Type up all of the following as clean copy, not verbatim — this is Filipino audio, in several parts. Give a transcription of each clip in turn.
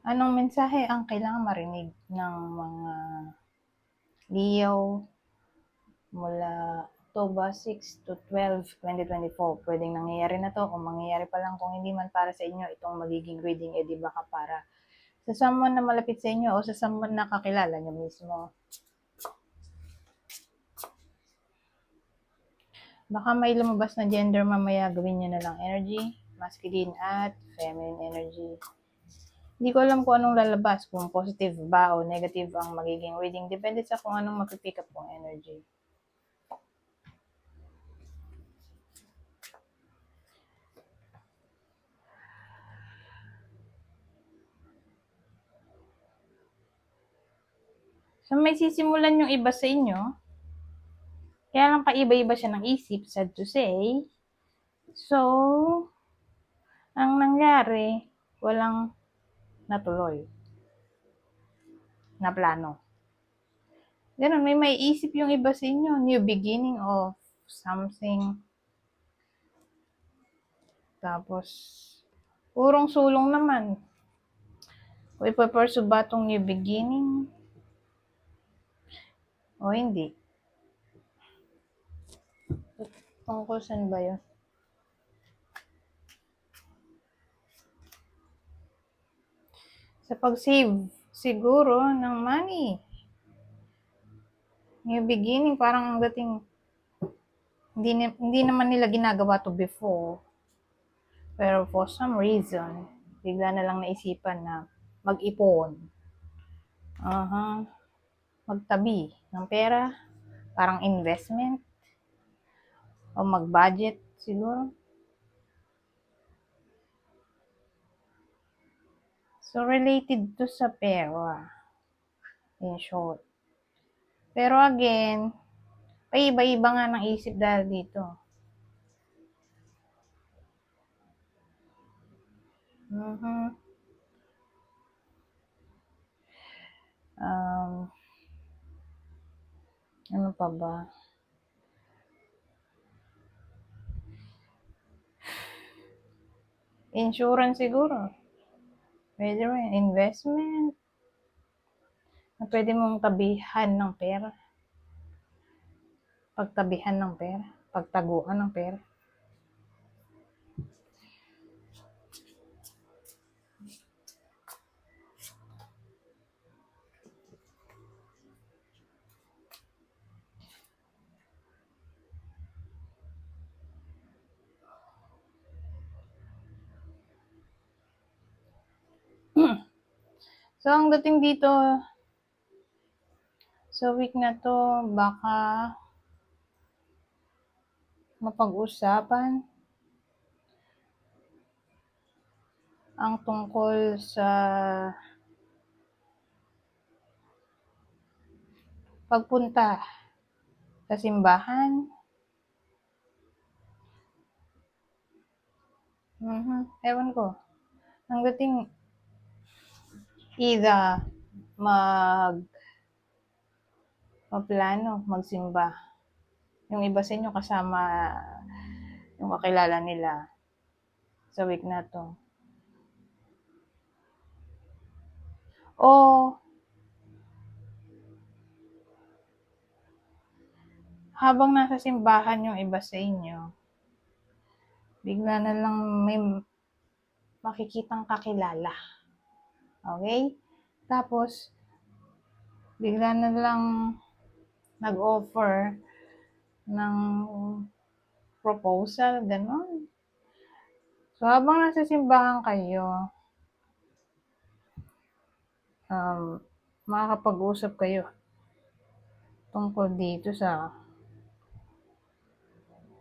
Anong mensahe ang kailangang marinig ng mga Leo mula October 6 to 12, 2024? Pwedeng nangyayari na to o mangyayari pa lang. Kung hindi man para sa inyo itong magiging reading, di baka para sa someone na malapit sa inyo o sa someone na kakilala nyo mismo. Baka may lumabas na gender mamaya, gawin nyo na lang energy, masculine at feminine energy. Hindi ko alam kung anong lalabas, kung positive ba o negative ang magiging reading. Depende sa kung anong mapipick up kong energy. So may sisimulan yung iba sa inyo. Kaya lang paiba-iba siya ng isip, sad to say. So, ang nangyari, walang natuloy na plano. Ganun, may maiisip yung iba sa inyo, new beginning of something. Tapos, purong sulong naman. Kung ipapursue ba itong new beginning o hindi. Tungkol saan ba yun? Sa pag-save, siguro, ng money. New beginning, parang ang dating, hindi naman nila ginagawa to before. Pero for some reason, bigla na lang naisipan na mag-ipon. Magtabi ng pera, parang investment, o mag-budget siguro. So, related to sa pera, in short. Pero again, paiba-iba nga ng isip dahil dito. Ano pa ba? Insurance siguro. Pwede rin. Investment. Na pwede mong tabihan ng pera. Pagtabihan ng pera. Pagtaguan ng pera. So, ang dating dito, sa week na to, baka mapag-usapan ang tungkol sa pagpunta sa simbahan. Ewan ko. Ang dating either magplano, magsimba. Yung iba sa inyo kasama yung kakilala nila sa week na to. O habang nasa simbahan yung iba sa inyo, bigla na lang may makikitang kakilala. Okay? Tapos, bigla na lang nag-offer ng proposal, gano'n. So, habang nasa simbahan kayo, makakapag-usap kayo tungkol dito sa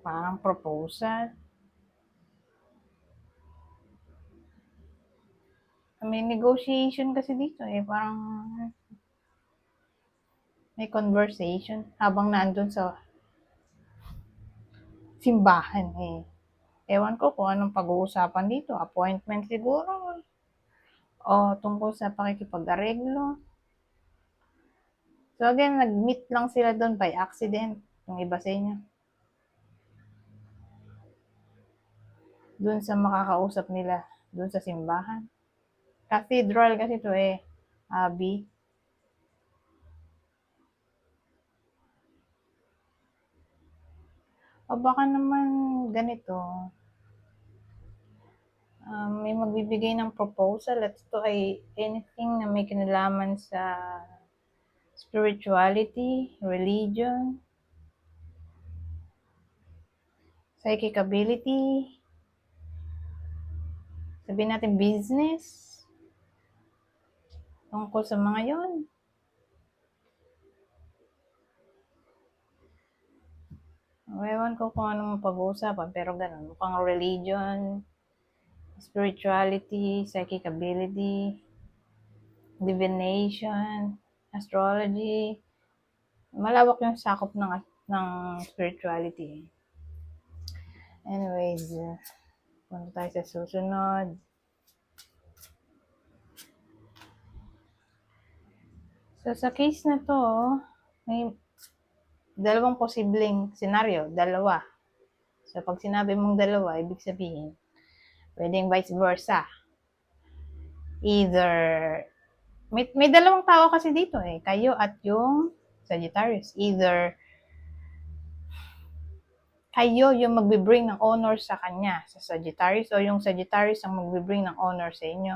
parang proposal. May negotiation kasi dito parang may conversation habang nandun sa simbahan Ewan ko kung anong pag-uusapan dito. Appointment siguro. O tungkol sa pakikipag-areglo. So again, nag-meet lang sila doon by accident. Yung iba sa inyo. Doon sa makakausap nila. Doon sa simbahan. Cathedral kasi to eh. Abbey. O baka naman ganito. May magbibigay ng proposal at ito ay anything na may kinalaman sa spirituality, religion, psychic ability, sabihin natin business, tungkol sa mga yon. Ewan ko kung anong pag-uusapan, pero ganun. Mukhang religion, spirituality, psychic ability, divination, astrology. Malawak yung sakop ng spirituality. Anyways, punta tayo sa susunod. So, sa case na to, may dalawang posibleng senaryo. Dalawa. So, pag sinabi mong dalawa, ibig sabihin, pwedeng vice versa. Either, may dalawang tao kasi dito eh. Kayo at yung Sagittarius. Either, kayo yung magbe-bring ng honor sa kanya, sa Sagittarius, o yung Sagittarius ang magbe-bring ng honor sa inyo.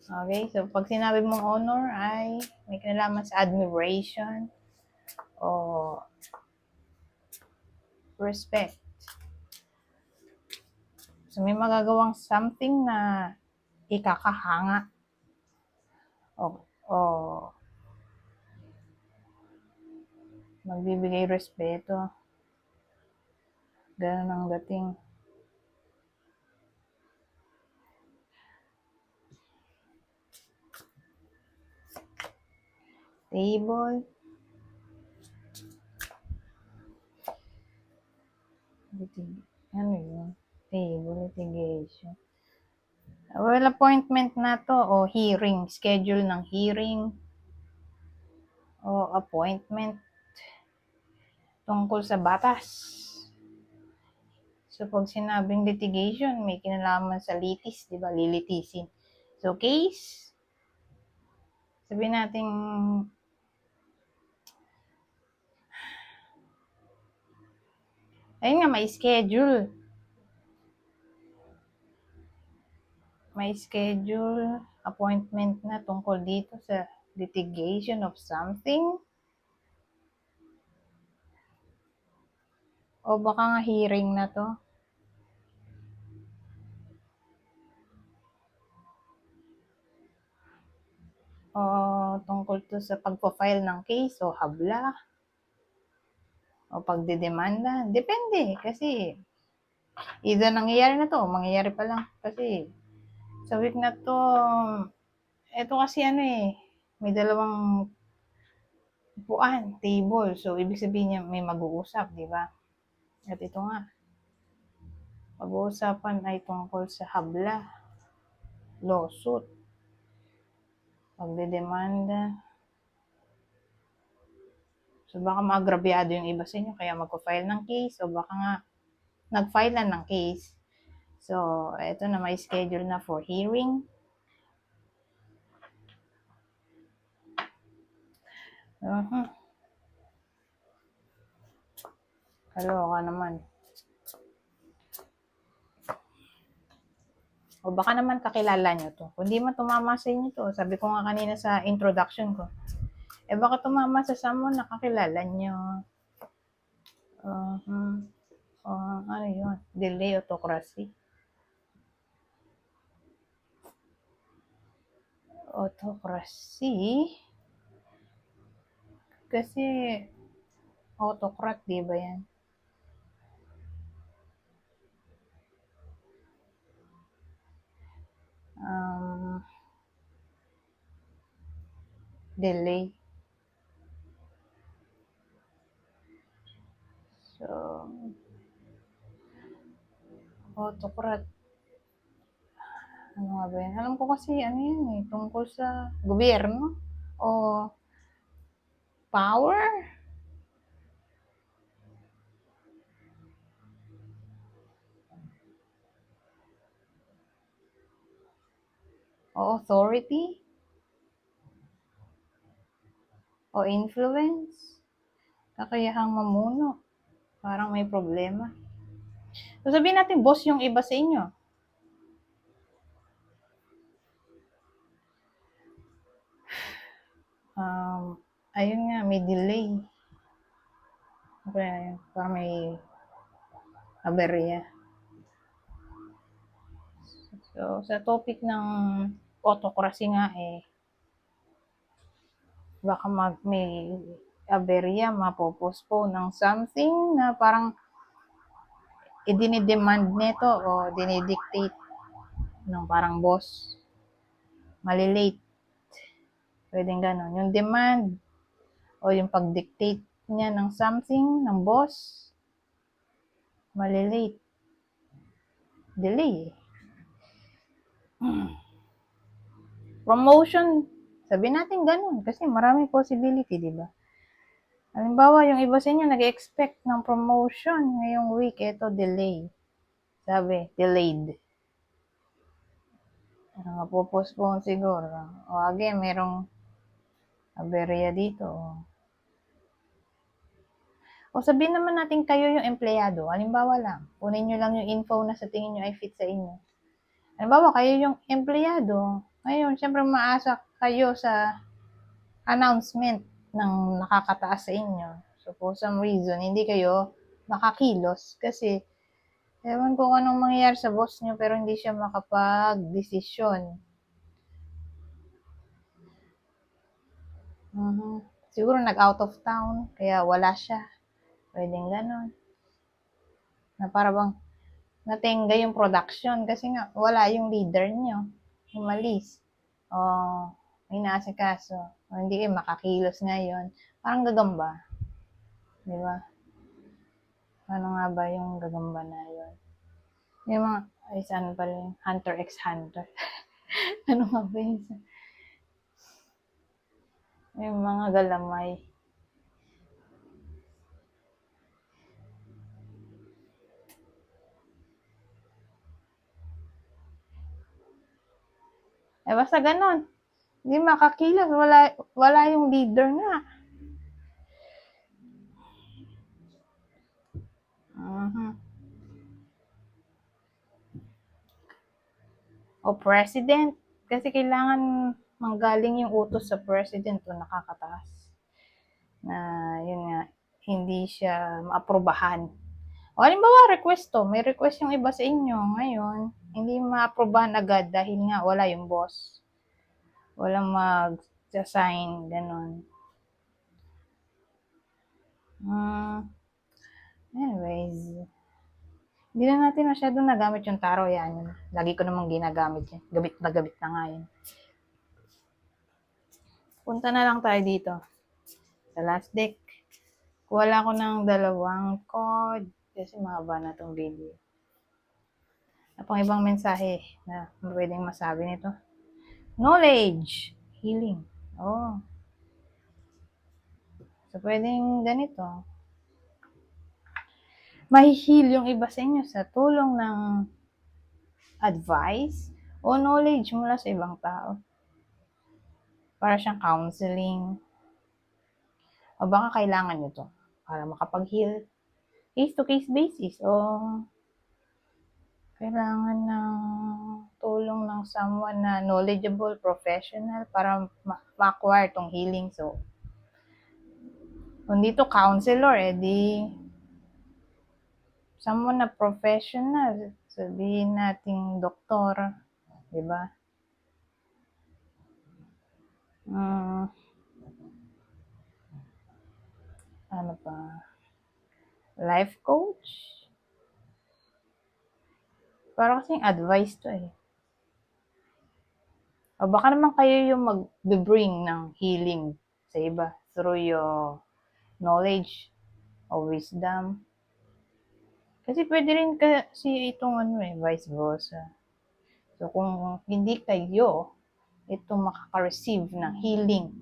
Okay, so pag sinabi mong honor ay may kinalaman sa admiration o respect. So may magagawang something na ikakahanga o magbibigay respeto. Ganun ang dating. Table. Ano yun? Table, litigation. Well, appointment na to o hearing. Schedule ng hearing o appointment tungkol sa batas. So, pag sinabing litigation, may kinalaman sa litis, di ba? Lilitisin. So, case, sabihin natin, ayun nga, may schedule. May schedule, appointment na tungkol dito sa litigation of something. O baka nga hearing na to. O tungkol to sa pagpo-file ng case o habla. O pagdedemanda. Depende kasi either nangyayari na to o mangyayari pa lang. Kasi sa week na to, eto kasi ano eh, may dalawang upuan, table. So, ibig sabihin niya may mag-uusap, di ba? At ito nga, pag-uusapan ay tungkol sa habla, lawsuit, pagdedemanda. So, baka maagrabyado yung iba sa inyo, kaya magpa-file ng case, o baka nga, nag-file na ng case. So, eto na, may schedule na for hearing. Kaloka naman. O baka naman kakilala nyo to. Kung di man tumama sa inyo to, sabi ko nga kanina sa introduction ko, baka tumama sa someone na kakilala nyo. Ano yun? Delay autocracy. Autocracy? Kasi, autocrat, di ba yan? Delay. So, autocrat. Ano nga ba yan? Alam ko kasi, ano yan eh, tungkol sa gobyerno o power. o authority, o influence, kakayahang mamuno, parang may problema. So sabihin natin, boss yung iba sa inyo. Ayun nga, may delay. Okay, parang may aberya. So, sa topic ng autocracy nga baka may aberya, mapopostpone ng something na parang idinidemand nito o dinidictate ng parang boss. Malilate. Pwedeng ganon. Yung demand o yung pag-dictate niya ng something ng boss, malilate. Delay. Promotion, sabi natin ganun kasi maraming possibility, di ba? Halimbawa, yung iba sa inyo nag-expect ng promotion ngayong week, ito delay. Sabi, delayed. Mapopostpone siguro. O again, merong aberya dito. O sabihin naman natin kayo yung empleyado. Halimbawa lang, kunin nyo lang yung info na sa tingin nyo ay fit sa inyo. Halimbawa, kayo yung empleyado. Ngayon, syempre maasa kayo sa announcement ng nakakataas sa inyo. So, for some reason, hindi kayo makakilos kasi ewan ko anong mangyayari sa boss nyo pero hindi siya makapag-desisyon. Siguro nag-out of town, kaya wala siya. Pwedeng ganon. Na para bang natingga yung production kasi nga wala yung leader nyo. Umalis. O, may naasikaso. O, hindi kayo makakilos ngayon. Parang gagamba. Di ba? Ano nga ba yung gagamba na yun? Yung mga, ay saan pala yung Hunter x Hunter. Ano nga ba yun? Yung mga galamay. Basta ganon. Hindi makakilos. Wala yung leader nga. O president. Kasi kailangan manggaling yung utos sa president o nakakataas. Na yun nga, hindi siya maaprobahan. O halimbawa, request to. May request yung iba sa inyo ngayon. Hindi maaprobahan agad dahil nga wala yung boss. Walang mag-sign, ganun. Anyways, hindi na natin masyadong nagamit yung tarot. Yan. Lagi ko namang ginagamit yan. Gabit na nga yan. Punta na lang tayo dito. Sa last deck. Kuha ko ng 2 card. Kasi mahaba na tong video. Pang ibang mensahe na pwedeng masabi nito. Knowledge. Healing. Oh. So, pwedeng ganito. Mahihil yung iba sa inyo sa tulong ng advice o knowledge mula sa ibang tao. Para siyang counseling. O baka kailangan nyo to para makapag-heal case-to-case basis o kailangan ng tulong ng someone na knowledgeable, professional para ma-acquire tong healing. So, kung dito counselor, di someone na professional, sabihin nating doktor, di ba? Ano pa? Life coach? Para kasing advice to O baka naman kayo yung mag-bring ng healing sa iba through your knowledge o wisdom. Kasi pwede rin kasi itong vice versa. So kung hindi kayo itong makaka-receive ng healing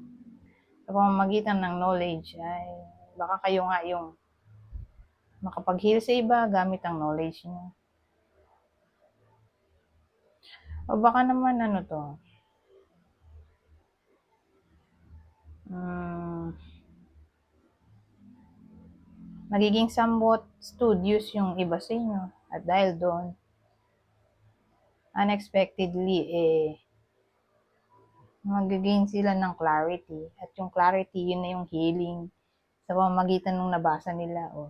sa pamamagitan ng knowledge, ay baka kayo nga yung makapag-heal sa iba gamit ang knowledge niyo. O baka naman to, magiging somewhat studious yung iba sa inyo. At dahil doon, unexpectedly, mag-gain sila ng clarity. At yung clarity, yun na yung healing sa pamamagitan ng nabasa nila o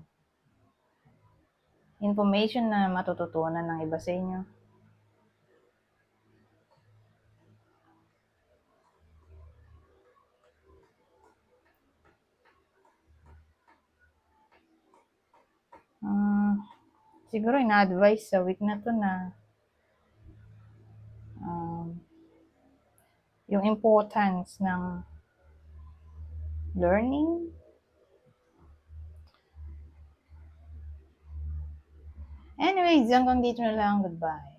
information na matututunan ng iba sa inyo. Siguro ina-advise sa week na to na yung importance ng learning. Anyways, hanggang dito na lang. Goodbye.